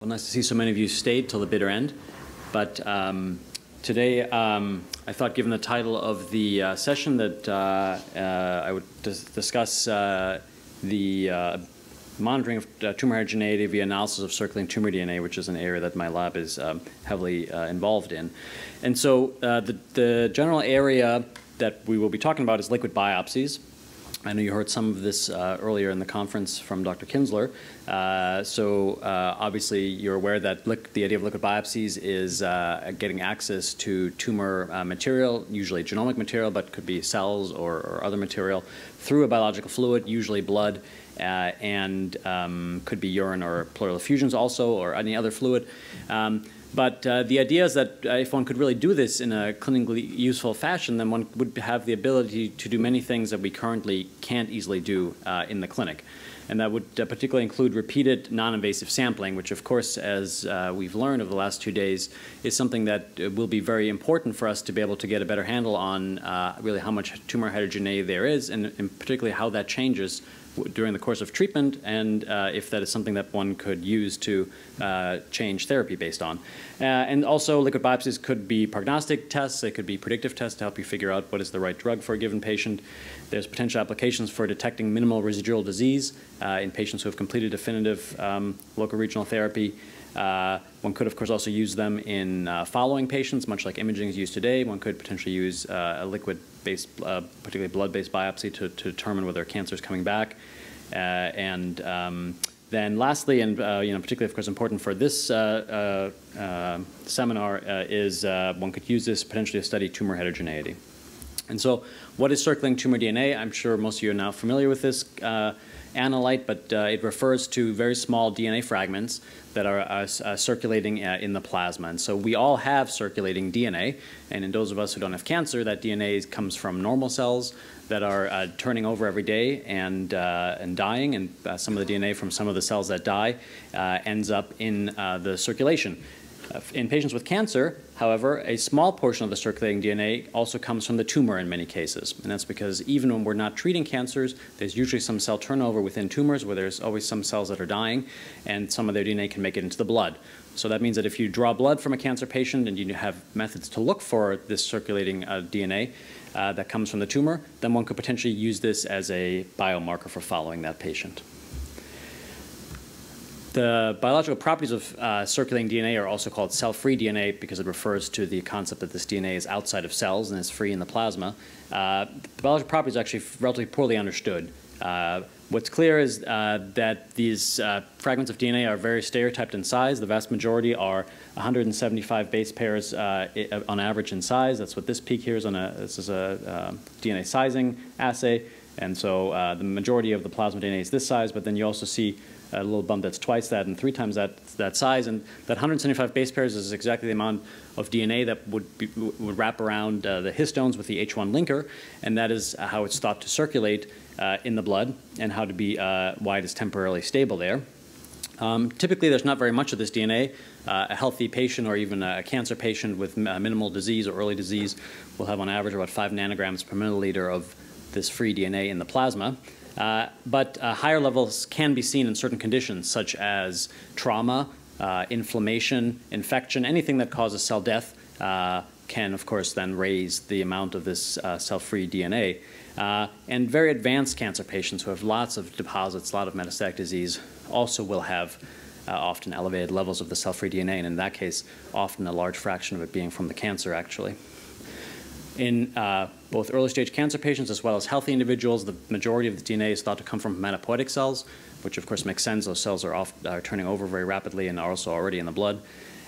Well, nice to see so many of you stayed till the bitter end. But today, I thought, given the title of the session, that I would discuss the monitoring of tumor heterogeneity via analysis of circulating tumor DNA, which is an area that my lab is heavily involved in. And so the general area that we will be talking about is liquid biopsies. I know you heard some of this earlier in the conference from Dr. Kinsler. Obviously, you're aware that the idea of liquid biopsies is getting access to tumor material, usually genomic material, but could be cells or other material, through a biological fluid, usually blood, and could be urine or pleural effusions also, or any other fluid. But the idea is that if one could really do this in a clinically useful fashion, then one would have the ability to do many things that we currently can't easily do in the clinic. And that would particularly include repeated non-invasive sampling, which of course, as we've learned over the last 2 days, is something that will be very important for us to be able to get a better handle on really how much tumor heterogeneity there is, and particularly how that changes during the course of treatment, and if that is something that one could use to change therapy based on. And also, liquid biopsies could be prognostic tests. They could be predictive tests to help you figure out what is the right drug for a given patient. There's potential applications for detecting minimal residual disease in patients who have completed definitive local regional therapy. One could, of course, also use them in following patients, much like imaging is used today. One could potentially use a liquid-based, particularly blood-based biopsy to determine whether cancer is coming back. Then lastly, and particularly, of course, important for this seminar, is one could use this potentially to study tumor heterogeneity. And so what is circulating tumor DNA? I'm sure most of you are now familiar with this analyte, but it refers to very small DNA fragments that are circulating in the plasma. And so we all have circulating DNA, and in those of us who don't have cancer, that DNA comes from normal cells that are turning over every day and dying, and some of the DNA from some of the cells that die ends up in the circulation. In patients with cancer, however, a small portion of the circulating DNA also comes from the tumor in many cases. And that's because even when we're not treating cancers, there's usually some cell turnover within tumors where there's always some cells that are dying, and some of their DNA can make it into the blood. So that means that if you draw blood from a cancer patient and you have methods to look for this circulating DNA that comes from the tumor, then one could potentially use this as a biomarker for following that patient. The biological properties of circulating DNA are also called cell-free DNA because it refers to the concept that this DNA is outside of cells and is free in the plasma. The biological properties are actually relatively poorly understood. What's clear is that these fragments of DNA are very stereotyped in size. The vast majority are 175 base pairs on average in size. That's what this peak here is this is a DNA sizing assay. And so the majority of the plasma DNA is this size, but then you also see a little bump that's twice that and 3 times that size. And that 175 base pairs is exactly the amount of DNA that would wrap around the histones with the H1 linker, and that is how it's thought to circulate in the blood and how to be why it is temporarily stable there. Typically, there's not very much of this DNA. A healthy patient or even a cancer patient with minimal disease or early disease will have on average about 5 nanograms per milliliter of this free DNA in the plasma. But higher levels can be seen in certain conditions, such as trauma, inflammation, infection. Anything that causes cell death can, of course, then raise the amount of this cell-free DNA. And very advanced cancer patients who have lots of deposits, a lot of metastatic disease, also will have often elevated levels of the cell-free DNA, and in that case, often a large fraction of it being from the cancer, actually. In both early-stage cancer patients as well as healthy individuals, the majority of the DNA is thought to come from hematopoietic cells, which of course makes sense. Those cells are turning over very rapidly and are also already in the blood.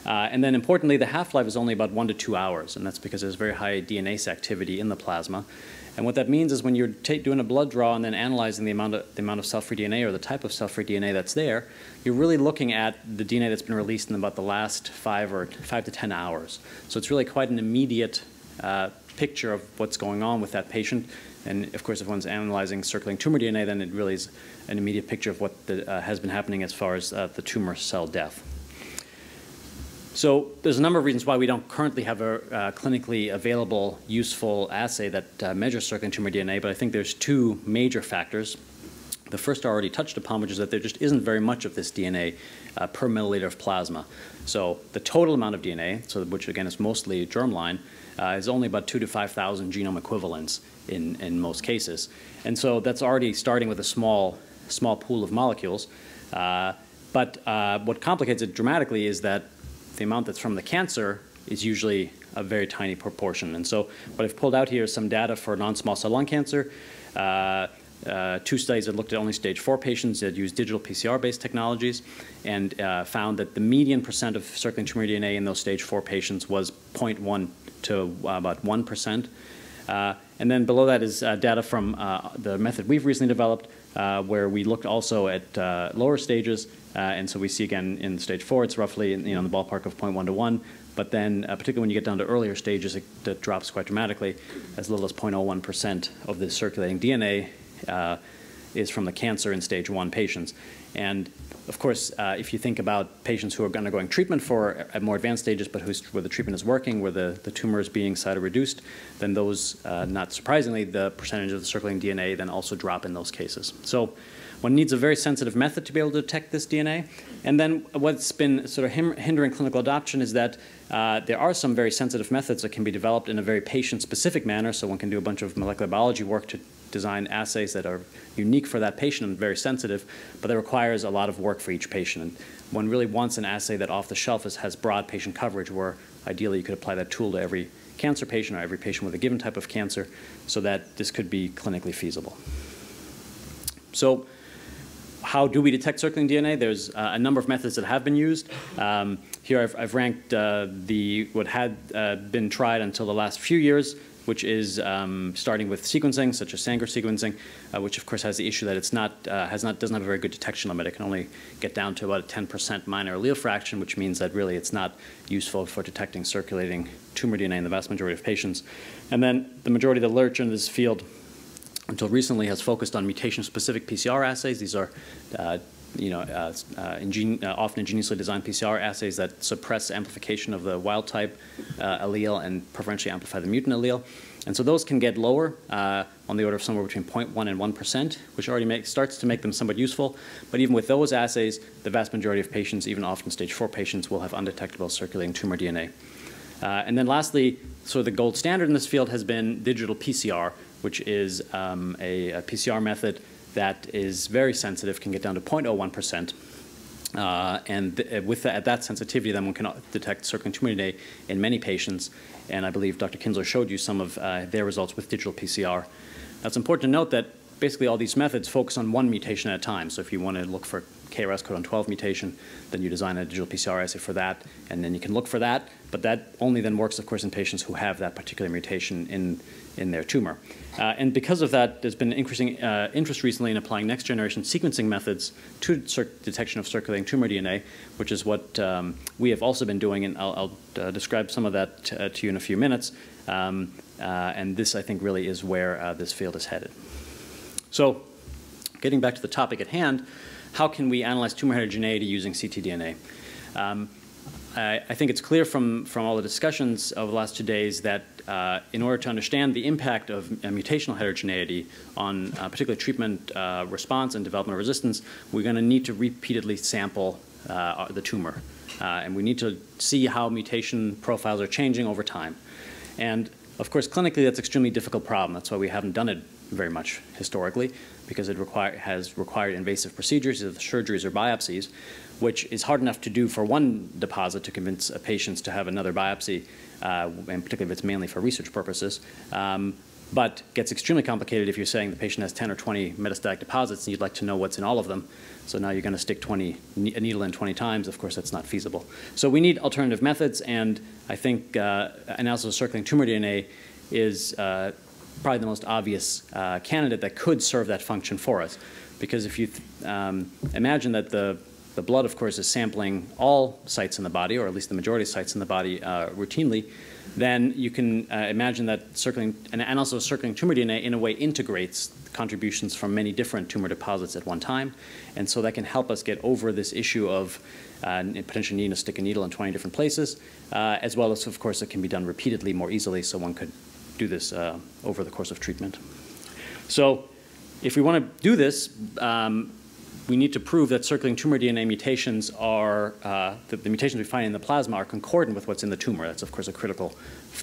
And then importantly, the half-life is only about 1 to 2 hours, and that's because there's very high DNase activity in the plasma. And what that means is when you're doing a blood draw and then analyzing the amount of cell-free DNA or the type of cell-free DNA that's there, you're really looking at the DNA that's been released in about the last 5 to 10 hours. So it's really quite an immediate picture of what's going on with that patient. And of course, if one's analyzing circulating tumor DNA, then it really is an immediate picture of what has been happening as far as the tumor cell death. So there's a number of reasons why we don't currently have a clinically available, useful assay that measures circulating tumor DNA, but I think there's 2 major factors. The first I already touched upon, which is that there just isn't very much of this DNA per milliliter of plasma. So the total amount of DNA, so which again is mostly germline, is only about 2,000 to 5,000 genome equivalents in most cases. And so that's already starting with a small pool of molecules. But what complicates it dramatically is that the amount that's from the cancer is usually a very tiny proportion. And so what I've pulled out here is some data for non-small cell lung cancer. 2 studies that looked at only stage 4 patients that used digital PCR-based technologies and found that the median percent of circulating tumor DNA in those stage 4 patients was 0.1 to about 1%. And then below that is data from the method we've recently developed where we looked also at lower stages. And so we see again in stage 4 it's roughly in the ballpark of 0.1 to 1. But then, particularly when you get down to earlier stages, that drops quite dramatically. As little as 0.01% of the circulating DNA is from the cancer in stage 1 patients. And of course, if you think about patients who are undergoing treatment for at more advanced stages, but where the treatment is working, where the tumor is being cytoreduced, then those, not surprisingly, the percentage of the circulating DNA then also drop in those cases. So one needs a very sensitive method to be able to detect this DNA. And then what's been sort of hindering clinical adoption is that there are some very sensitive methods that can be developed in a very patient-specific manner, so one can do a bunch of molecular biology work to design assays that are unique for that patient and very sensitive, but that requires a lot of work for each patient. And one really wants an assay that off the shelf has broad patient coverage, where ideally you could apply that tool to every cancer patient or every patient with a given type of cancer so that this could be clinically feasible. So how do we detect circulating DNA? There's a number of methods that have been used. Here I've ranked what had been tried until the last few years, which is starting with sequencing, such as Sanger sequencing, which of course has the issue that it's doesn't have a very good detection limit. It can only get down to about a 10% minor allele fraction, which means that really it's not useful for detecting circulating tumor DNA in the vast majority of patients. And then the majority of the literature in this field until recently has focused on mutation-specific PCR assays. These are often ingeniously designed PCR assays that suppress amplification of the wild-type allele and preferentially amplify the mutant allele. And so those can get lower on the order of somewhere between 0.1 and 1%, which already starts to make them somewhat useful. But even with those assays, the vast majority of patients, even often stage 4 patients, will have undetectable circulating tumor DNA. And then lastly, sort of the gold standard in this field has been digital PCR, which is a PCR method that is very sensitive, can get down to 0.01%. At that sensitivity, then one can detect circulating tumor DNA in many patients. And I believe Dr. Kinsler showed you some of their results with digital PCR. Now, it's important to note that basically all these methods focus on one mutation at a time. So if you want to look for KRAS codon 12 mutation, then you design a digital PCR assay for that, and then you can look for that. But that only then works, of course, in patients who have that particular mutation in their tumor. And because of that, there's been increasing interest recently in applying next-generation sequencing methods to detection of circulating tumor DNA, which is what we have also been doing, and I'll describe some of that to you in a few minutes. And this, I think, really is where this field is headed. So getting back to the topic at hand, how can we analyze tumor heterogeneity using ctDNA? I think it's clear from all the discussions over the last 2 days that in order to understand the impact of mutational heterogeneity on particularly treatment response and development resistance, we're going to need to repeatedly sample the tumor. And we need to see how mutation profiles are changing over time. And of course, clinically, that's an extremely difficult problem. That's why we haven't done it very much historically, because it has required invasive procedures, either surgeries or biopsies, which is hard enough to do for one deposit to convince patients to have another biopsy, and particularly if it's mainly for research purposes. But gets extremely complicated if you're saying the patient has 10 or 20 metastatic deposits and you'd like to know what's in all of them. So now you're going to stick a needle in 20 times. Of course, that's not feasible. So we need alternative methods, and I think analysis of circulating tumor DNA is probably the most obvious candidate that could serve that function for us. Because if you imagine that the blood, of course, is sampling all sites in the body, or at least the majority of sites in the body routinely, then you can imagine that circulating, and also circulating tumor DNA in a way integrates contributions from many different tumor deposits at one time. And so that can help us get over this issue of potentially needing to stick a needle in 20 different places, as well as, of course, it can be done repeatedly more easily, so one could do this over the course of treatment. So if we want to do this, we need to prove that circulating tumor DNA mutations are, the mutations we find in the plasma are concordant with what's in the tumor. That's, of course, a critical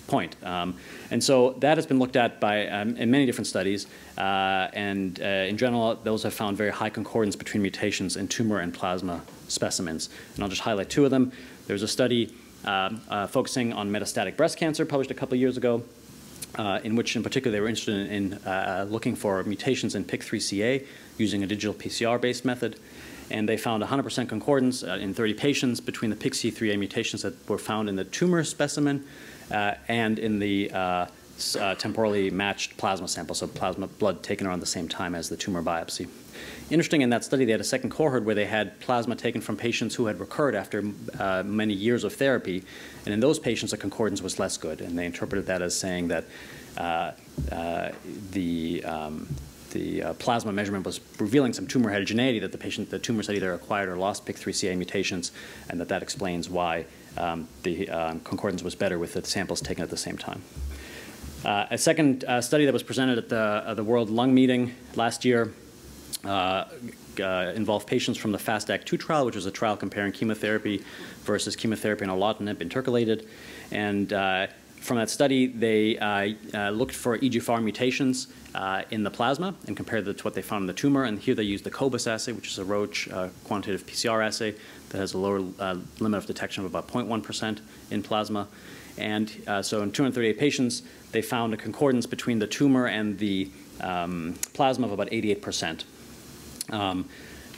point. And so that has been looked at by, in many different studies. In general, those have found very high concordance between mutations in tumor and plasma specimens. And I'll just highlight two of them. There's a study focusing on metastatic breast cancer published a couple of years ago, in which in particular they were interested in looking for mutations in PIK3CA using a digital PCR-based method. And they found 100% concordance in 30 patients between the PIK3CA mutations that were found in the tumor specimen and in the temporally matched plasma sample, so plasma blood taken around the same time as the tumor biopsy. Interesting, in that study, they had a second cohort where they had plasma taken from patients who had recurred after many years of therapy, and in those patients, the concordance was less good, and they interpreted that as saying that the plasma measurement was revealing some tumor heterogeneity, that the tumors had either acquired or lost PIK3CA mutations, and that explains why the concordance was better with the samples taken at the same time. A second study that was presented at the World Lung Meeting last year involved patients from the FAST-ACT-2 trial, which was a trial comparing chemotherapy versus chemotherapy and erlotinib intercalated. And from that study, they looked for EGFR mutations in the plasma and compared it to what they found in the tumor. And here they used the COBAS assay, which is a Roche quantitative PCR assay that has a lower limit of detection of about 0.1% in plasma. And so in 238 patients, they found a concordance between the tumor and the plasma of about 88%.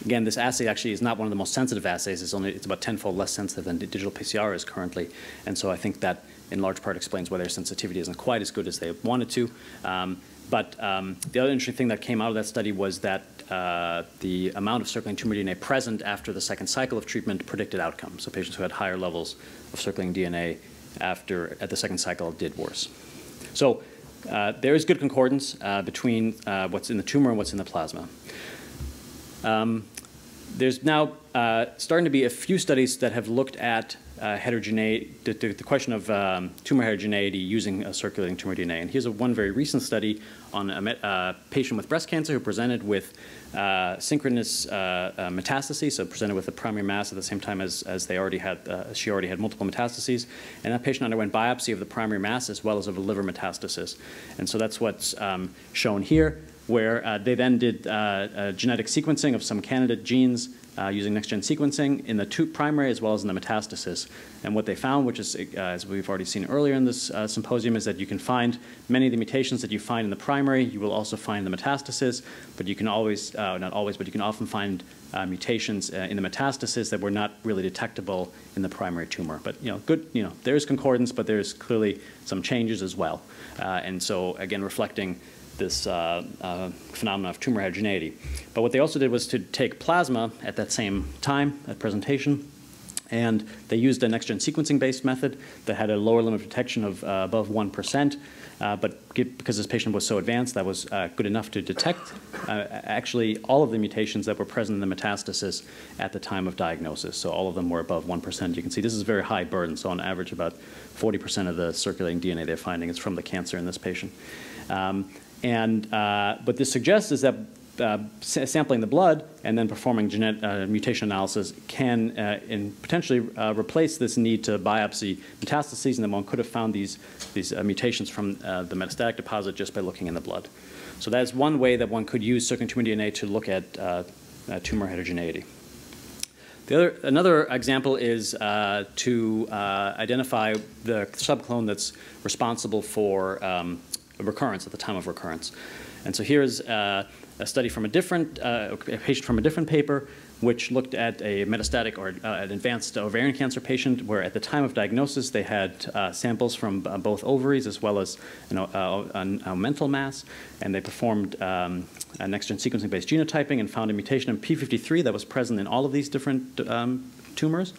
Again, this assay actually is not one of the most sensitive assays. It's about 10-fold less sensitive than digital PCR is currently. And so I think that in large part explains why their sensitivity isn't quite as good as they wanted to. But the other interesting thing that came out of that study was that the amount of circulating tumor DNA present after the second cycle of treatment predicted outcome. So patients who had higher levels of circulating DNA at the second cycle did worse. So there is good concordance between what's in the tumor and what's in the plasma. There's now starting to be a few studies that have looked at heterogeneity, the question of tumor heterogeneity using circulating tumor DNA. And here's one very recent study on a patient with breast cancer who presented with synchronous metastases, so presented with a primary mass at the same time as they already had, she already had multiple metastases. And that patient underwent biopsy of the primary mass as well as of a liver metastasis. And so that's what's shown here, where they then did genetic sequencing of some candidate genes using next-gen sequencing in the primary as well as in the metastasis. And what they found, which is, as we've already seen earlier in this symposium, is that you can find many of the mutations that you find in the primary, you will also find in the metastasis, but you can always, not always, but you can often find mutations in the metastasis that were not really detectable in the primary tumor. But there is concordance, but there's clearly some changes as well. And so, again, reflecting this phenomenon of tumor heterogeneity. But what they also did was to take plasma at that same time, at presentation, and they used a next-gen sequencing-based method that had a lower limit of detection of above 1%, but because this patient was so advanced, that was good enough to detect actually all of the mutations that were present in the metastasis at the time of diagnosis. So all of them were above 1%. You can see this is a very high burden, so on average about 40% of the circulating DNA they're finding is from the cancer in this patient. What this suggests is that sampling the blood and then performing mutation analysis can potentially replace this need to biopsy metastases, and then one could have found these mutations from the metastatic deposit just by looking in the blood. So that is one way that one could use circulating tumor DNA to look at tumor heterogeneity. Another example is to identify the subclone that's responsible for recurrence at the time of recurrence. And so here's a study from a patient from a different paper, which looked at a metastatic or an advanced ovarian cancer patient where at the time of diagnosis they had samples from both ovaries as well as a mental mass, and they performed a next-gen sequencing-based genotyping and found a mutation in P53 that was present in all of these different tumors,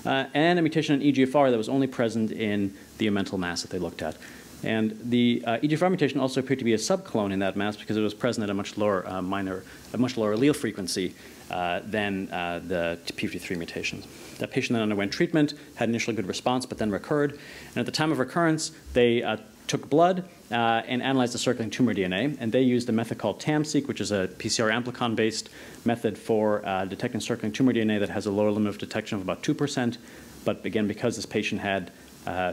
and a mutation in EGFR that was only present in the mental mass that they looked at. And the EGFR mutation also appeared to be a subclone in that mass because it was present at a much lower allele frequency than the p53 mutations. That patient then underwent treatment, had initially good response, but then recurred. And at the time of recurrence, they took blood and analyzed the circulating tumor DNA, and they used a method called CAPP-Seq, which is a PCR amplicon-based method for detecting circulating tumor DNA that has a lower limit of detection of about 2%. But again, because this patient had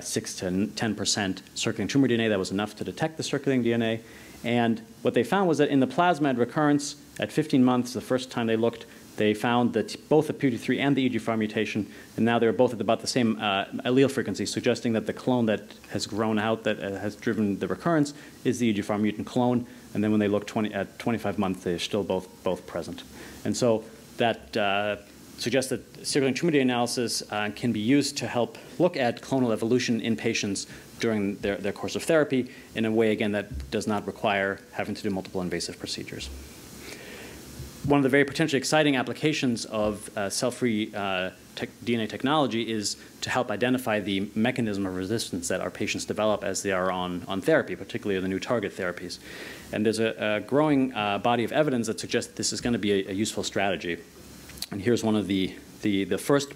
6 to 10% circulating tumor DNA, that was enough to detect the circulating DNA. And what they found was that in the plasma at recurrence, at 15 months, the first time they looked, they found that both the p53 and the EGFR mutation, and now they're both at about the same allele frequency, suggesting that the clone that has grown out, that has driven the recurrence, is the EGFR mutant clone. And then when they look at 25 months, they're still both present. And so that suggests that circulating tumor DNA analysis can be used to help look at clonal evolution in patients during their course of therapy in a way, again, that does not require having to do multiple invasive procedures. One of the very potentially exciting applications of cell-free DNA technology is to help identify the mechanism of resistance that our patients develop as they are on therapy, particularly the new target therapies. And there's a growing body of evidence that suggests that this is going to be a useful strategy. And here's one of the first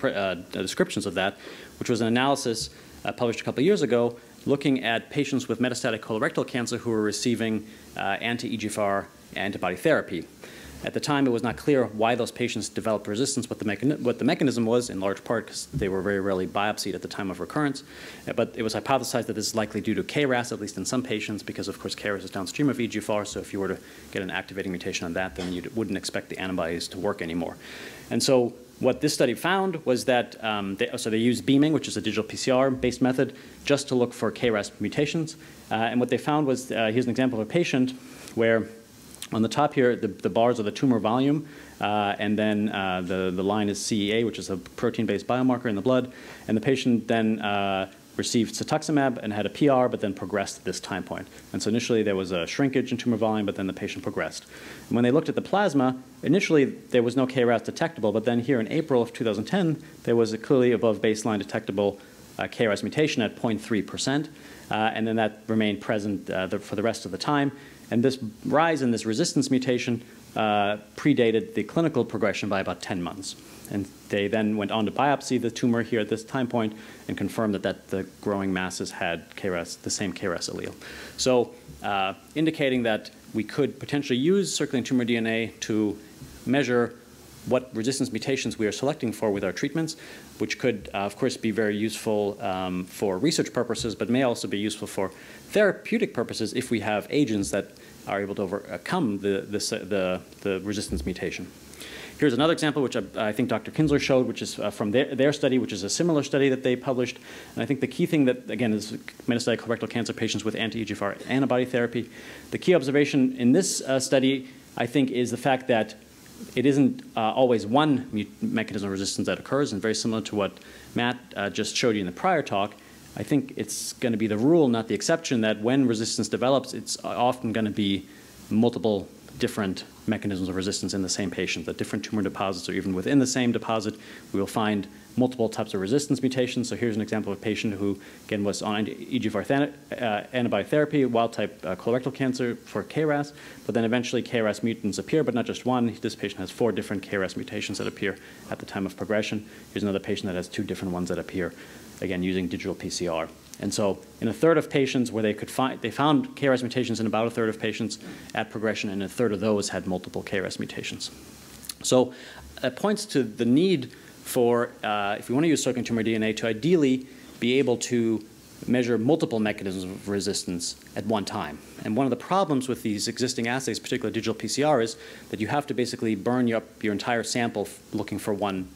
descriptions of that, which was an analysis published a couple of years ago looking at patients with metastatic colorectal cancer who were receiving anti-EGFR antibody therapy. At the time, it was not clear why those patients developed resistance, what the mechanism was, in large part because they were very rarely biopsied at the time of recurrence. But it was hypothesized that this is likely due to KRAS, at least in some patients, because, of course, KRAS is downstream of EGFR, so if you were to get an activating mutation on that, then you wouldn't expect the antibodies to work anymore. And so what this study found was that they used beaming, which is a digital PCR-based method, just to look for KRAS mutations. And what they found was, here's an example of a patient where on the top here, the bars are the tumor volume, and then the line is CEA, which is a protein-based biomarker in the blood. And the patient then received cetuximab and had a PR, but then progressed at this time point. And so initially there was a shrinkage in tumor volume, but then the patient progressed. And when they looked at the plasma, initially there was no KRAS detectable, but then here in April of 2010, there was a clearly above baseline detectable KRAS mutation at 0.3%, and then that remained present for the rest of the time. And this rise in this resistance mutation predated the clinical progression by about 10 months. And they then went on to biopsy the tumor here at this time point and confirmed that the growing masses had KRAS, the same KRAS allele. So indicating that we could potentially use circulating tumor DNA to measure what resistance mutations we are selecting for with our treatments, which could, of course, be very useful for research purposes, but may also be useful for therapeutic purposes if we have agents that are able to overcome the resistance mutation. Here's another example, which I think Dr. Kinsler showed, which is from their study, which is a similar study that they published. And I think the key thing that, again, is metastatic colorectal cancer patients with anti-EGFR antibody therapy. The key observation in this study, I think, is the fact that it isn't always one mechanism of resistance that occurs, and very similar to what Matt just showed you in the prior talk. I think it's going to be the rule, not the exception, that when resistance develops, it's often going to be multiple different mechanisms of resistance in the same patient. That different tumor deposits, or even within the same deposit, we will find multiple types of resistance mutations. So here's an example of a patient who, again, was on EGFR antibody therapy, wild-type colorectal cancer for KRAS, but then eventually KRAS mutants appear, but not just one. This patient has 4 different KRAS mutations that appear at the time of progression. Here's another patient that has 2 different ones that appear, again, using digital PCR. And so in a third of patients where they found KRAS mutations in about a third of patients at progression, and a third of those had multiple KRAS mutations. So it points to the need for, if we want to use circulating tumor DNA, to ideally be able to measure multiple mechanisms of resistance at one time. And one of the problems with these existing assays, particularly digital PCR, is that you have to basically burn up your entire sample looking for one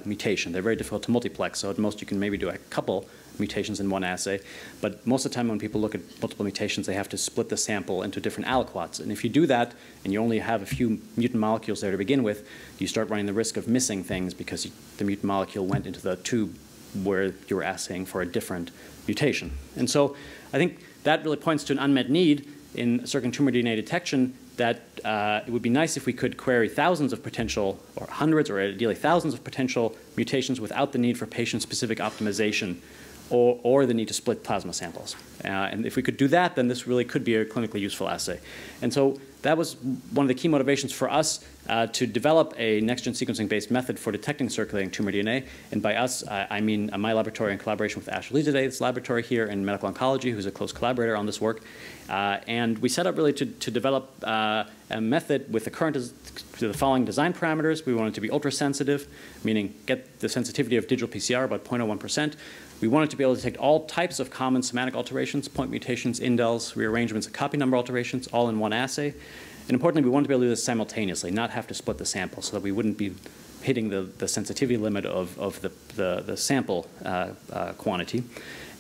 mutation. They're very difficult to multiplex, so at most you can maybe do a couple mutations in one assay. But most of the time when people look at multiple mutations, they have to split the sample into different aliquots. And if you do that, and you only have a few mutant molecules there to begin with, you start running the risk of missing things because the mutant molecule went into the tube where you were assaying for a different mutation. And so I think that really points to an unmet need in circulating tumor DNA detection, that it would be nice if we could query thousands of potential, or hundreds, or ideally thousands of potential mutations without the need for patient-specific optimization or the need to split plasma samples. And if we could do that, then this really could be a clinically useful assay. And so that was one of the key motivations for us to develop a next-gen sequencing-based method for detecting circulating tumor DNA. And by us, I mean my laboratory in collaboration with Ashley Today's laboratory here in medical oncology, who's a close collaborator on this work. And we set up really to develop a method with the following design parameters. We want it to be ultra-sensitive, meaning get the sensitivity of digital PCR about 0.01%. We want it to be able to detect all types of common somatic alterations, point mutations, indels, rearrangements, and copy number alterations, all in one assay. And importantly, we want to be able to do this simultaneously, not have to split the sample, so that we wouldn't be hitting the sensitivity limit of the sample quantity.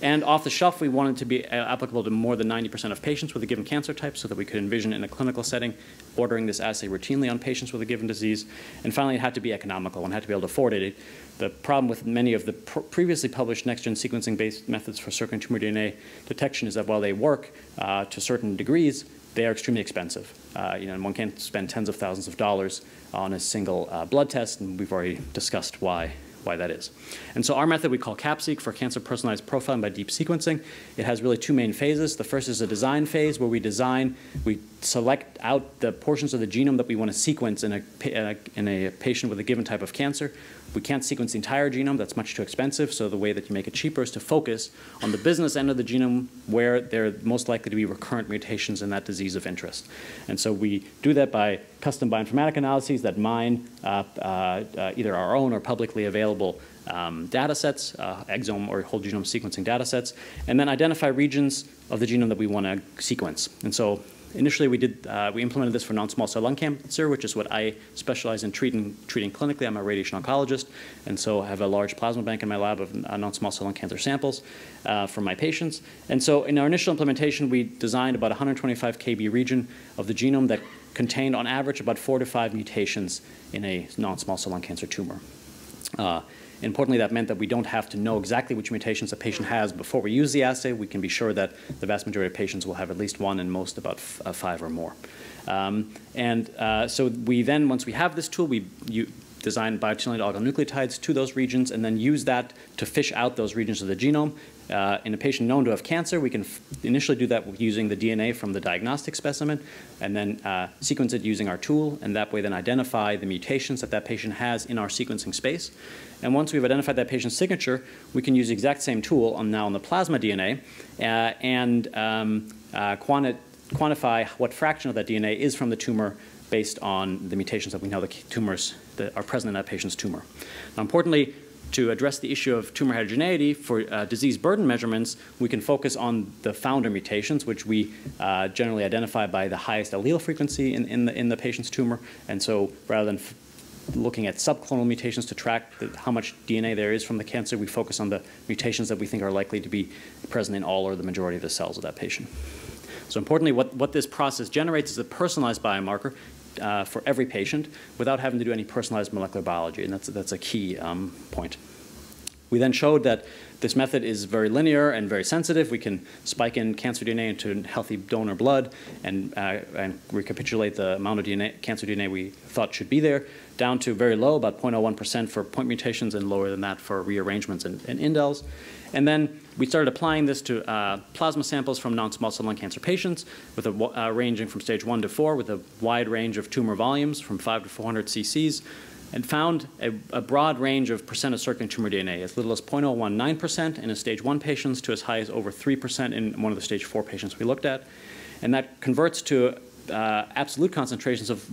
And off the shelf, we wanted to be applicable to more than 90% of patients with a given cancer type, so that we could envision in a clinical setting ordering this assay routinely on patients with a given disease. And finally, it had to be economical and had to be able to afford it. The problem with many of the previously published next-gen sequencing-based methods for circulating tumor DNA detection is that while they work to certain degrees, they are extremely expensive. And one can't spend tens of thousands of dollars on a single blood test, and we've already discussed why that is. And so our method we call CAPP-Seq, for cancer personalized profiling by deep sequencing. It has really two main phases. The first is a design phase where we select out the portions of the genome that we want to sequence in a patient with a given type of cancer. We can't sequence the entire genome. That's much too expensive. So the way that you make it cheaper is to focus on the business end of the genome where there are most likely to be recurrent mutations in that disease of interest. And so we do that by custom bioinformatic analyses that mine either our own or publicly available data sets, exome or whole genome sequencing data sets, and then identify regions of the genome that we want to sequence. And so initially, we implemented this for non-small cell lung cancer, which is what I specialize in treating clinically. I'm a radiation oncologist, and so I have a large plasma bank in my lab of non-small cell lung cancer samples from my patients. And so in our initial implementation, we designed about 125 kb region of the genome that contained, on average, about 4 to 5 mutations in a non-small cell lung cancer tumor. Importantly, that meant that we don't have to know exactly which mutations a patient has before we use the assay. We can be sure that the vast majority of patients will have at least one, and most about 5 or more. So we then, once we have this tool, we design biotinylated oligonucleotides to those regions and then use that to fish out those regions of the genome. In a patient known to have cancer, we can initially do that using the DNA from the diagnostic specimen and then sequence it using our tool, and that way then identify the mutations that patient has in our sequencing space. And once we've identified that patient's signature, we can use the exact same tool now on the plasma DNA and quantify what fraction of that DNA is from the tumor based on the mutations that we know the tumors that are present in that patient's tumor. Now, importantly, to address the issue of tumor heterogeneity for disease burden measurements, we can focus on the founder mutations, which we generally identify by the highest allele frequency in the patient's tumor. And so rather than looking at subclonal mutations to track how much DNA there is from the cancer, we focus on the mutations that we think are likely to be present in all or the majority of the cells of that patient. So importantly, what this process generates is a personalized biomarker for every patient without having to do any personalized molecular biology, and that's a key point. We then showed that this method is very linear and very sensitive. We can spike in cancer DNA into healthy donor blood and recapitulate the amount of cancer DNA we thought should be there, down to very low, about 0.01% for point mutations and lower than that for rearrangements and indels. And then we started applying this to plasma samples from non-small cell lung cancer patients with ranging from stage 1 to 4 with a wide range of tumor volumes from 5 to 400 cc's, and found a broad range of percent of circulating tumor DNA, as little as 0.019% in a stage 1 patients to as high as over 3% in one of the stage 4 patients we looked at. And that converts to absolute concentrations of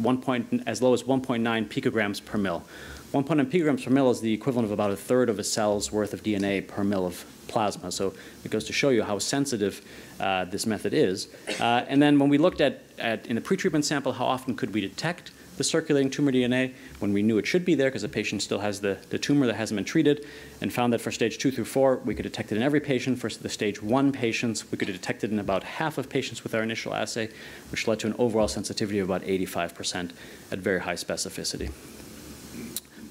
as low as 1.9 picograms per mil. 1.9 picograms per mil is the equivalent of about a third of a cell's worth of DNA per mil of plasma. So it goes to show you how sensitive this method is. And then when we looked at in the pretreatment sample, how often could we detect the circulating tumor DNA when we knew it should be there because the patient still has the tumor that hasn't been treated, and found that for stage 2 through 4, we could detect it in every patient. For the stage 1 patients, we could detect it in about half of patients with our initial assay, which led to an overall sensitivity of about 85% at very high specificity.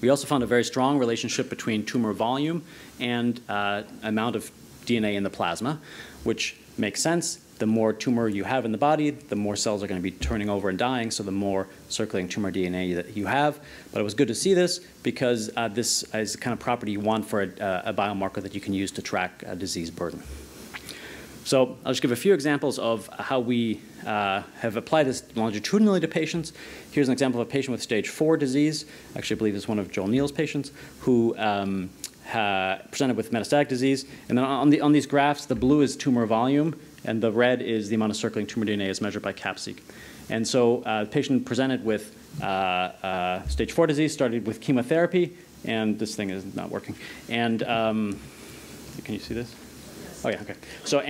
We also found a very strong relationship between tumor volume and amount of DNA in the plasma, which makes sense. The more tumor you have in the body, the more cells are going to be turning over and dying, so the more circulating tumor DNA that you have. But it was good to see this because this is the kind of property you want for a biomarker that you can use to track disease burden. So I'll just give a few examples of how we have applied this longitudinally to patients. Here's an example of a patient with stage 4 disease. Actually, I believe it's one of Joel Neal's patients who presented with metastatic disease. And then on these graphs, the blue is tumor volume, and the red is the amount of circulating tumor DNA as measured by CAPP-Seq. And so the patient presented with stage 4 disease, started with chemotherapy, and this thing is not working. And can you see this? Oh, yeah, okay. So,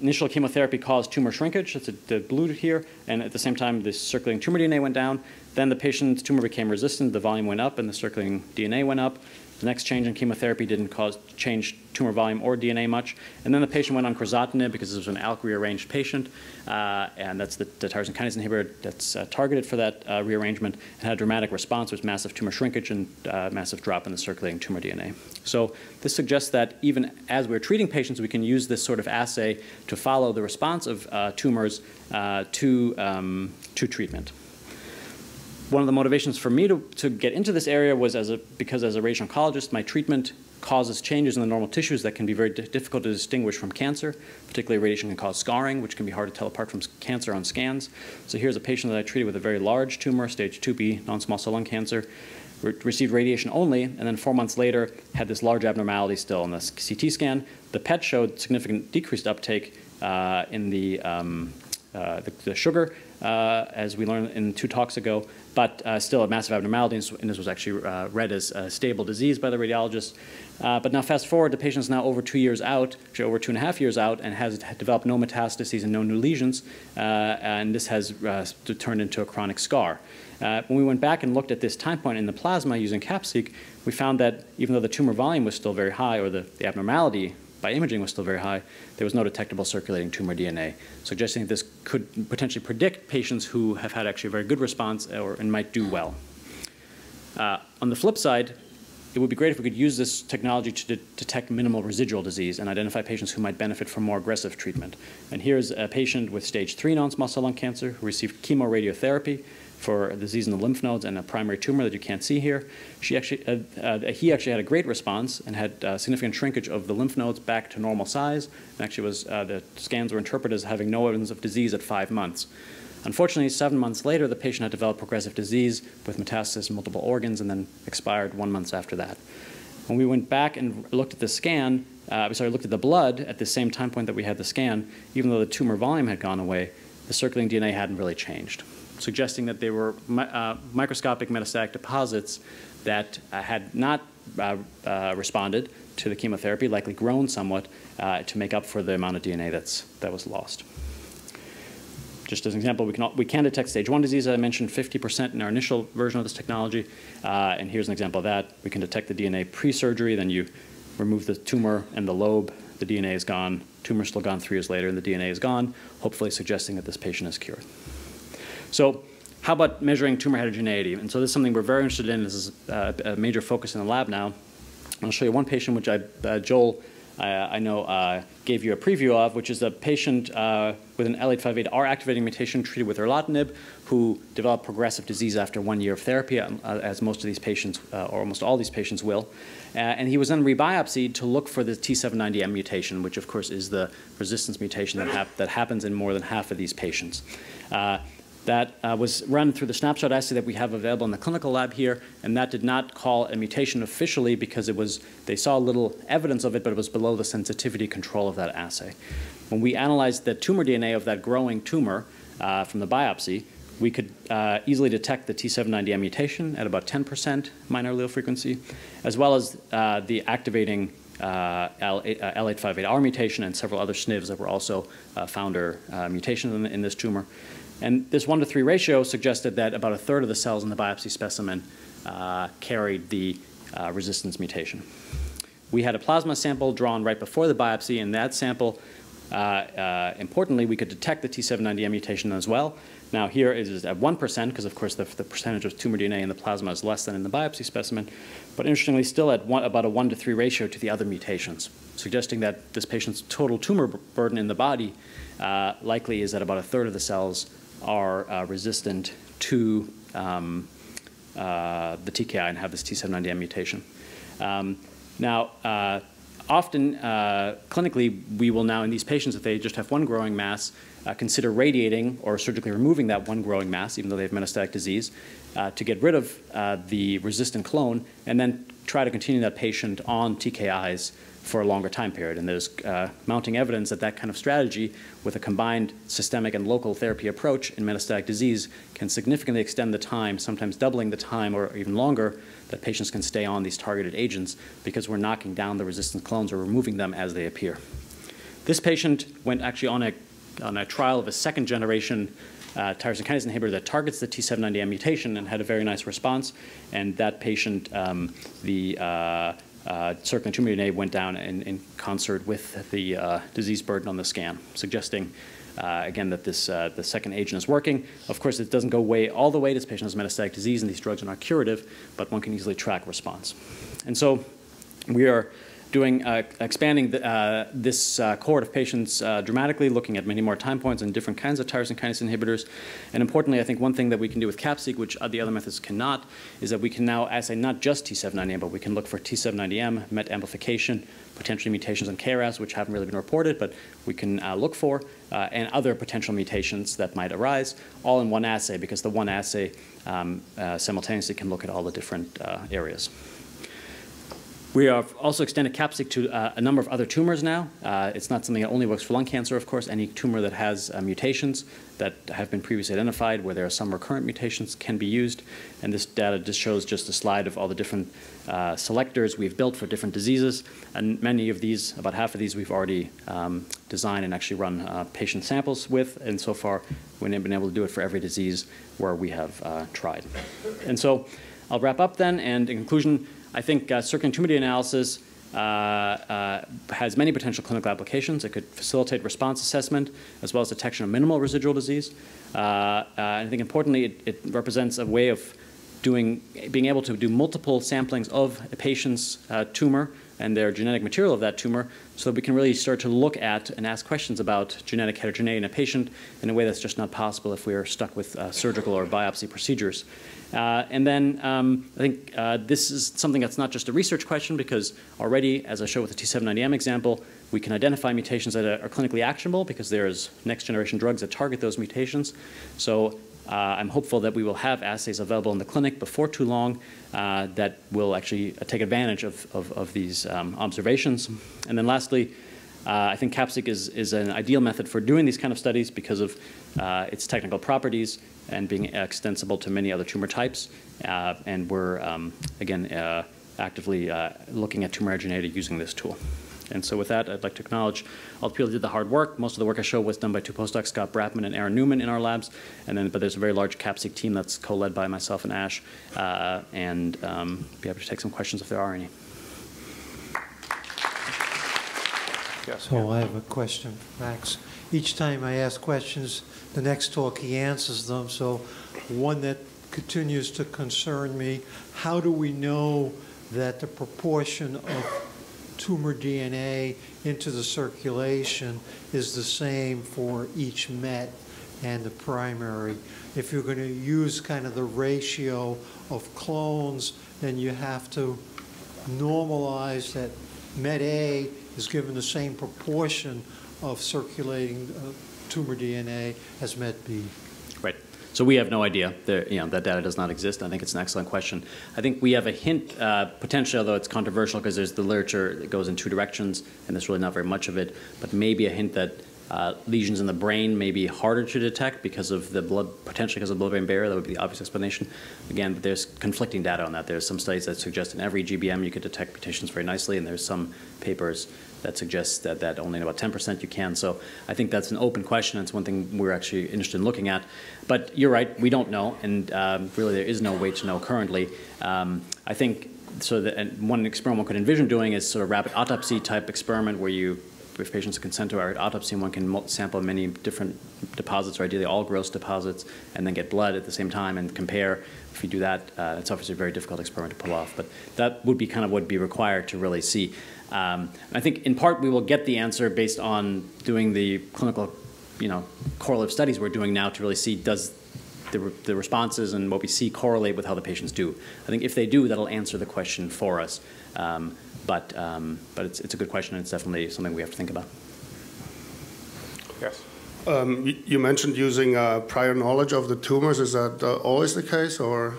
initial chemotherapy caused tumor shrinkage. That's the blue here. And at the same time, the circulating tumor DNA went down. Then the patient's tumor became resistant. The volume went up, and the circulating DNA went up. The next change in chemotherapy didn't change tumor volume or DNA much. And then the patient went on crizotinib because this was an ALK-rearranged patient, and that's the tyrosine kinase inhibitor that's targeted for that rearrangement, and had a dramatic response with massive tumor shrinkage and massive drop in the circulating tumor DNA. So this suggests that even as we're treating patients, we can use this sort of assay to follow the response of tumors to treatment. One of the motivations for me to get into this area was because as a radiation oncologist, my treatment causes changes in the normal tissues that can be very difficult to distinguish from cancer. Particularly, radiation can cause scarring, which can be hard to tell apart from cancer on scans. So here's a patient that I treated with a very large tumor, stage 2B, non-small cell lung cancer, received radiation only, and then 4 months later had this large abnormality still on the CT scan. The PET showed significant decreased uptake in the sugar, as we learned in 2 talks ago, but still a massive abnormality, and this was actually read as a stable disease by the radiologist. But now fast forward, the patient is now over 2 years out, actually over 2.5 years out, and has developed no metastases and no new lesions, and this has turned into a chronic scar. When we went back and looked at this time point in the plasma using CAPP-Seq, we found that even though the tumor volume was still very high, or the abnormality by imaging was still very high, there was no detectable circulating tumor DNA, suggesting that this could potentially predict patients who have had actually a very good response and might do well. On the flip side, it would be great if we could use this technology to detect minimal residual disease and identify patients who might benefit from more aggressive treatment. And here's a patient with stage 3 non-small cell lung cancer who received chemoradiotherapy for a disease in the lymph nodes and a primary tumor that you can't see here. He actually had a great response and had significant shrinkage of the lymph nodes back to normal size. And actually the scans were interpreted as having no evidence of disease at 5 months. Unfortunately, 7 months later, the patient had developed progressive disease with metastasis in multiple organs and then expired 1 month after that. When we went back and looked at the scan, looked at the blood at the same time point that we had the scan, even though the tumor volume had gone away, the circulating DNA hadn't really changed, suggesting that they were microscopic metastatic deposits that had not responded to the chemotherapy, likely grown somewhat to make up for the amount of DNA that was lost. Just as an example, we can detect stage 1 disease, as I mentioned, 50% in our initial version of this technology. And here's an example of that. We can detect the DNA pre-surgery, then you remove the tumor and the lobe, the DNA is gone, tumor's still gone 3 years later, and the DNA is gone, hopefully suggesting that this patient is cured. So how about measuring tumor heterogeneity? And so this is something we're very interested in. This is a major focus in the lab now. I'll show you one patient which Joel, I know, gave you a preview of, which is a patient with an L858R activating mutation treated with erlotinib who developed progressive disease after 1 year of therapy, as most of these patients, or almost all these patients will. And he was then rebiopsied to look for the T790M mutation, which of course is the resistance mutation that happens in more than half of these patients. That was run through the snapshot assay that we have available in the clinical lab here, and that did not call a mutation officially because they saw little evidence of it, but it was below the sensitivity control of that assay. When we analyzed the tumor DNA of that growing tumor from the biopsy, we could easily detect the T790M mutation at about 10% minor allele frequency, as well as the activating L858R mutation and several other SNVs that were also founder mutations in this tumor. And this 1:3 ratio suggested that about 1/3 of the cells in the biopsy specimen carried the resistance mutation. We had a plasma sample drawn right before the biopsy. In that sample, importantly, we could detect the T790M mutation as well. Now here it is at 1%, because of course the percentage of tumor DNA in the plasma is less than in the biopsy specimen, but interestingly still at about a 1:3 ratio to the other mutations, suggesting that this patient's total tumor burden in the body likely is that about 1/3 of the cells are resistant to the TKI and have this T790M mutation. Now, often, clinically, we will now, in these patients, if they just have one growing mass, consider radiating or surgically removing that one growing mass, even though they have metastatic disease, to get rid of the resistant clone, and then try to continue that patient on TKIs for a longer time period. And there's mounting evidence that that kind of strategy with a combined systemic and local therapy approach in metastatic disease can significantly extend the time, sometimes doubling the time or even longer, that patients can stay on these targeted agents because we're knocking down the resistant clones or removing them as they appear. This patient went actually on a trial of a second-generation tyrosine kinase inhibitor that targets the T790M mutation and had a very nice response. And that patient, circulating tumor DNA went down in concert with the disease burden on the scan, suggesting, again, that this, the second agent is working. Of course, it doesn't go all the way. This patient has metastatic disease, and these drugs are not curative, but one can easily track response. And so we are doing, expanding this cohort of patients dramatically, looking at many more time points and different kinds of tyrosine kinase inhibitors. And importantly, I think one thing that we can do with CAPP-Seq, which the other methods cannot, is that we can now assay not just T790M, but we can look for T790M, MET amplification, potentially mutations in KRAS, which haven't really been reported, but we can look for, and other potential mutations that might arise, all in one assay, because the one assay simultaneously can look at all the different areas. We have also extended CAPP-Seq to a number of other tumors now. It's not something that only works for lung cancer, of course. Any tumor that has mutations that have been previously identified, where there are some recurrent mutations, can be used. And this data just shows just a slide of all the different selectors we've built for different diseases. And many of these, about half of these, we've already designed and actually run patient samples with. And so far, we've been able to do it for every disease where we have tried. And so I'll wrap up then. And in conclusion, I think circulating tumor DNA analysis has many potential clinical applications. It could facilitate response assessment as well as detection of minimal residual disease. I think importantly, it represents a way of being able to do multiple samplings of a patient's tumor and their genetic material of that tumor, so that we can really start to look at and ask questions about genetic heterogeneity in a patient in a way that's just not possible if we are stuck with surgical or biopsy procedures. And then I think this is something that's not just a research question, because already, as I showed with the T790M example, we can identify mutations that are clinically actionable because there's next-generation drugs that target those mutations. So I'm hopeful that we will have assays available in the clinic before too long that will actually take advantage of these observations. And then lastly, I think CAPP-Seq is an ideal method for doing these kind of studies because of its technical properties and being extensible to many other tumor types. And we're, again, actively looking at tumor heterogeneity using this tool. And so with that, I'd like to acknowledge all the people who did the hard work. Most of the work I showed was done by two postdocs, Scott Bratman and Aaron Newman, in our labs. But there's a very large CAPP-Seq team that's co-led by myself and Ash. And be happy to take some questions if there are any. So I have a question, Max. Each time I ask questions, the next talk he answers them. So one that continues to concern me, how do we know that the proportion of tumor DNA into the circulation is the same for each MET and the primary? If you're going to use kind of the ratio of clones, then you have to normalize that MET A is given the same proportion of circulating tumor DNA as MET B. Right. So we have no idea. That data does not exist. I think it's an excellent question. I think we have a hint, potentially, although it's controversial because there's the literature that goes in two directions, and there's really not very much of it, but maybe a hint that lesions in the brain may be harder to detect because of the potentially because of the blood-brain barrier. That would be the obvious explanation. Again, but there's conflicting data on that. There's some studies that suggest in every GBM you could detect mutations very nicely, and there's some papers that suggest that only in about 10% you can. So I think that's an open question. It's one thing we're actually interested in looking at. But you're right, we don't know, and really there is no way to know currently. I think so that one experiment one could envision doing is sort of rapid autopsy type experiment where if patients consent to our autopsy, one can sample many different deposits, or ideally all gross deposits, and then get blood at the same time and compare. If you do that, it's obviously a very difficult experiment to pull off, but that would be kind of what would be required to really see. I think in part we will get the answer based on doing the clinical, correlative studies we're doing now to really see does the responses and what we see correlate with how the patients do. I think if they do, that'll answer the question for us. But it's a good question, and it's definitely something we have to think about. Yes. You mentioned using prior knowledge of the tumors. Is that always the case, or?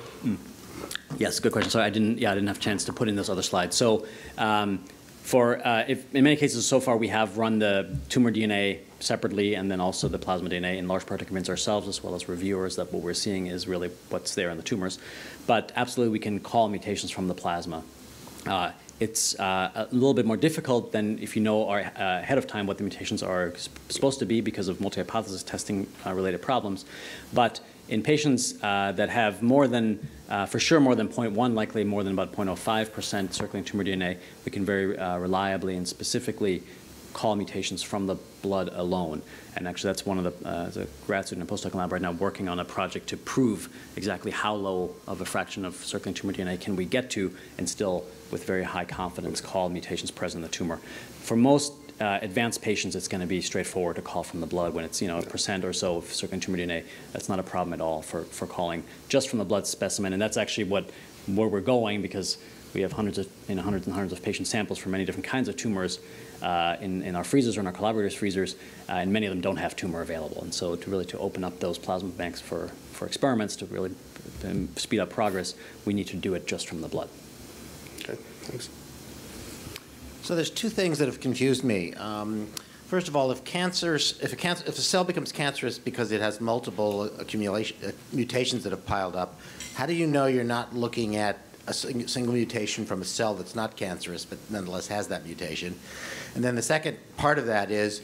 Yes, good question. Sorry, I didn't have a chance to put in those other slides. So, if in many cases so far we have run the tumor DNA separately and then also the plasma DNA in large part to convince ourselves as well as reviewers that what we're seeing is really what's there in the tumors. But absolutely, we can call mutations from the plasma. It's a little bit more difficult than if you know ahead of time what the mutations are supposed to be because of multi-hypothesis testing related problems. But in patients that have more than, for sure more than 0.1, likely more than about 0.05% circulating tumor DNA, we can very reliably and specifically call mutations from the blood alone. And actually that's one of the grad student and postdoc lab right now working on a project to prove exactly how low of a fraction of circulating tumor DNA can we get to and still with very high confidence call mutations present in the tumor. For most advanced patients, it's going to be straightforward to call from the blood when it's, 1% or so of circulating tumor DNA. That's not a problem at all for calling just from the blood specimen. And that's actually where we're going because we have hundreds and hundreds of patient samples from many different kinds of tumors in our freezers or in our collaborators' freezers, and many of them don't have tumor available. And so to open up those plasma banks for experiments to really speed up progress, we need to do it just from the blood. Okay, thanks. So there's two things that have confused me. First of all, if a cell becomes cancerous because it has multiple mutations that have piled up, how do you know you're not looking at a single mutation from a cell that's not cancerous but nonetheless has that mutation? And then the second part of that is,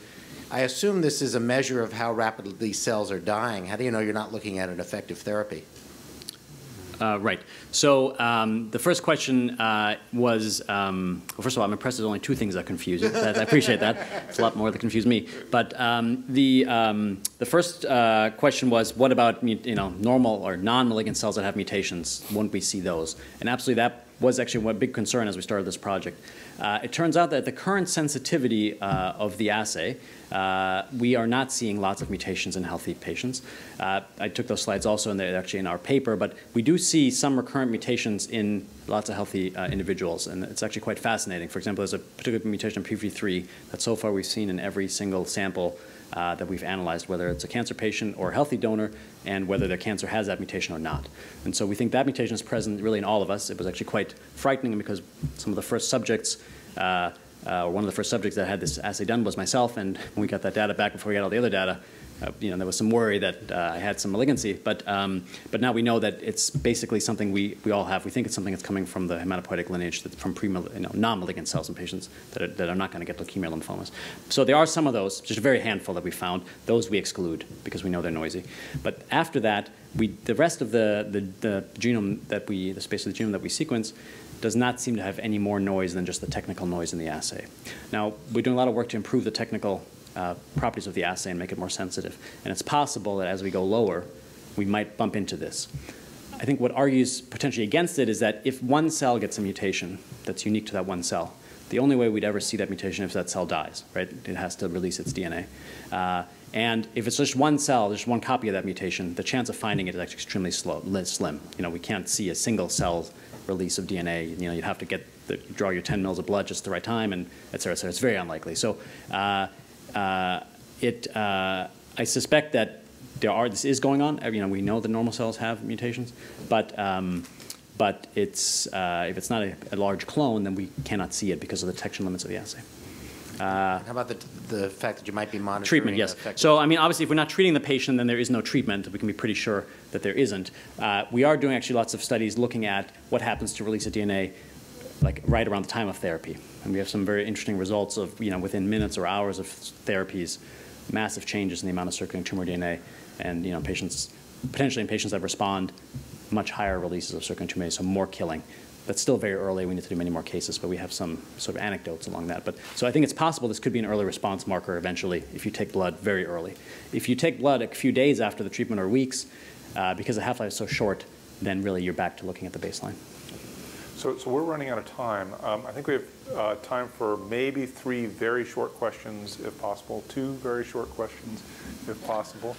I assume this is a measure of how rapidly these cells are dying. How do you know you're not looking at an effective therapy? Right. So the first question was, well, first of all, I'm impressed there's only two things that confuse you. I appreciate that. It's a lot more that confuse me. But the first question was, what about normal or non-malignant cells that have mutations? Won't we see those? And absolutely, that was actually one big concern as we started this project. It turns out that the current sensitivity of the assay, we are not seeing lots of mutations in healthy patients. I took those slides also, and they're actually in our paper, but we do see some recurrent mutations in lots of healthy individuals, and it's actually quite fascinating. For example, there's a particular mutation in p53 that so far we've seen in every single sample that we've analyzed, whether it's a cancer patient or a healthy donor, and whether their cancer has that mutation or not. And so we think that mutation is present really in all of us. It was actually quite frightening because some of the first subjects, one of the first subjects that had this assay done was myself, and when we got that data back before we got all the other data, there was some worry that I had some malignancy, but now we know that it's basically something we all have. We think it's something that's coming from the hematopoietic lineage, from non-malignant cells in patients that are not going to get leukemia or lymphomas. So there are some of those, just a very handful that we found. Those we exclude because we know they're noisy. But after that, the rest of the genome the space of the genome that we sequence does not seem to have any more noise than just the technical noise in the assay. Now, we're doing a lot of work to improve the technical properties of the assay and make it more sensitive. And it's possible that as we go lower, we might bump into this. I think what argues potentially against it is that if one cell gets a mutation that's unique to that one cell, the only way we'd ever see that mutation is if that cell dies, right? It has to release its DNA. And if it's just one cell, just one copy of that mutation, the chance of finding it is actually extremely slim. We can't see a single cell release of DNA. You'd have to draw your 10 mils of blood just at the right time, and et cetera, et cetera. It's very unlikely. So I suspect that this is going on. We know that normal cells have mutations, but if it's not a large clone, then we cannot see it because of the detection limits of the assay. How about the fact that you might be monitoring treatment? Yes. So obviously, if we're not treating the patient, then there is no treatment. We can be pretty sure that there isn't. We are doing actually lots of studies looking at what happens to release of DNA, like right around the time of therapy. And we have some very interesting results of, within minutes or hours of therapies, massive changes in the amount of circulating tumor DNA, and potentially in patients that respond, much higher releases of circulating tumor DNA, so more killing. That's still very early. We need to do many more cases, but we have some sort of anecdotes along that. So I think it's possible this could be an early response marker eventually if you take blood very early. If you take blood a few days after the treatment or weeks, because the half-life is so short, then really you're back to looking at the baseline. So we're running out of time. I think we have time for maybe 3 very short questions, if possible, 2 very short questions, if possible.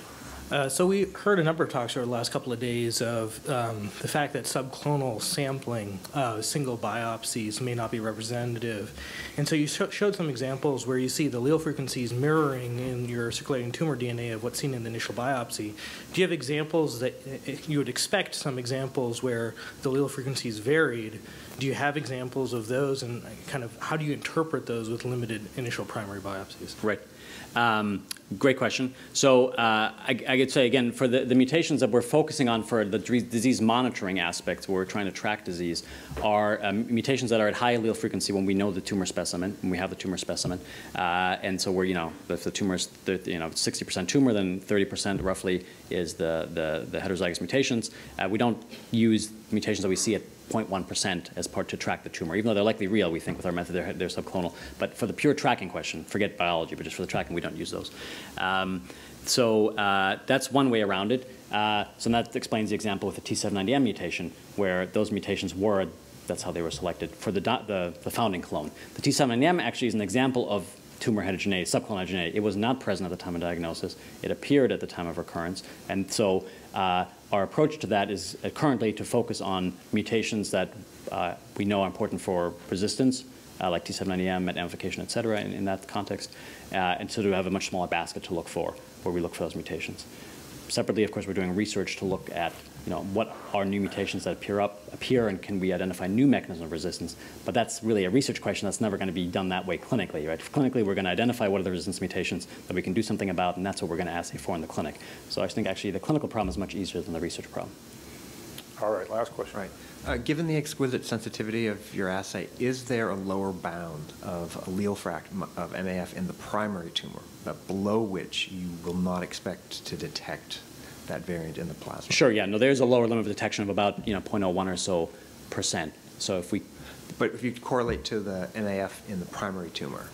So we heard a number of talks over the last couple of days of the fact that subclonal sampling, single biopsies, may not be representative. And so you showed some examples where you see the allele frequencies mirroring in your circulating tumor DNA of what's seen in the initial biopsy. Do you have examples that you would expect some examples where the allele frequencies varied? Do you have examples of those, and kind of how do you interpret those with limited initial primary biopsies? Right. Great question. So I could say, again, for the mutations that we're focusing on for the disease monitoring aspects, where we're trying to track disease, are mutations that are at high allele frequency when we know the tumor specimen, when we have the tumor specimen. And so we're, if the tumor is, 60% tumor, then 30% roughly is the heterozygous mutations. We don't use mutations that we see at 0.1% as part to track the tumor. Even though they're likely real, we think with our method they're subclonal. But for the pure tracking question, forget biology, but just for the tracking, we don't use those. So that's one way around it. So that explains the example with the T790M mutation, where those mutations were, that's how they were selected for the founding clone. The T790M actually is an example of tumor heterogeneity, subclone heterogeneity. It was not present at the time of diagnosis. It appeared at the time of recurrence. And so our approach to that is currently to focus on mutations that we know are important for resistance, like T790M, MET amplification, et cetera, in that context. And so to have a much smaller basket to look for, where we look for those mutations. Separately, of course, we're doing research to look at what are new mutations that appear, and can we identify new mechanisms of resistance. But that's really a research question that's never going to be done that way clinically, right? Clinically, we're going to identify what are the resistance mutations that we can do something about, and that's what we're going to assay for in the clinic. So I think actually the clinical problem is much easier than the research problem. All right, last question. Right. Given the exquisite sensitivity of your assay, is there a lower bound of allele fraction of MAF in the primary tumor, below which you will not expect to detect that variant in the plasma? Sure, yeah. No, there's a lower limit of detection of about 0.01 or so %. So if we... But if you correlate to the MAF in the primary tumor...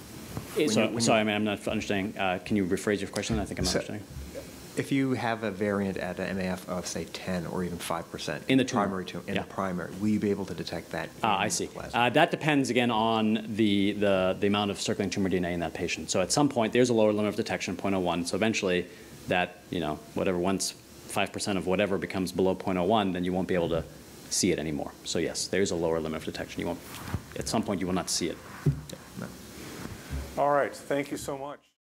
Sorry, I'm not understanding. Can you rephrase your question? I think I'm not understanding. If you have a variant at an MAF of, say, 10 or even 5% in the tumor. Primary tumor, in the primary, will you be able to detect that? I see. That depends, again, on the amount of circulating tumor DNA in that patient. So at some point, there's a lower limit of detection, 0.01. So eventually, that, whatever, once 5% of whatever becomes below 0.01, then you won't be able to see it anymore. So yes, there's a lower limit of detection. You won't, at some point, you will not see it. Yeah. All right. Thank you so much.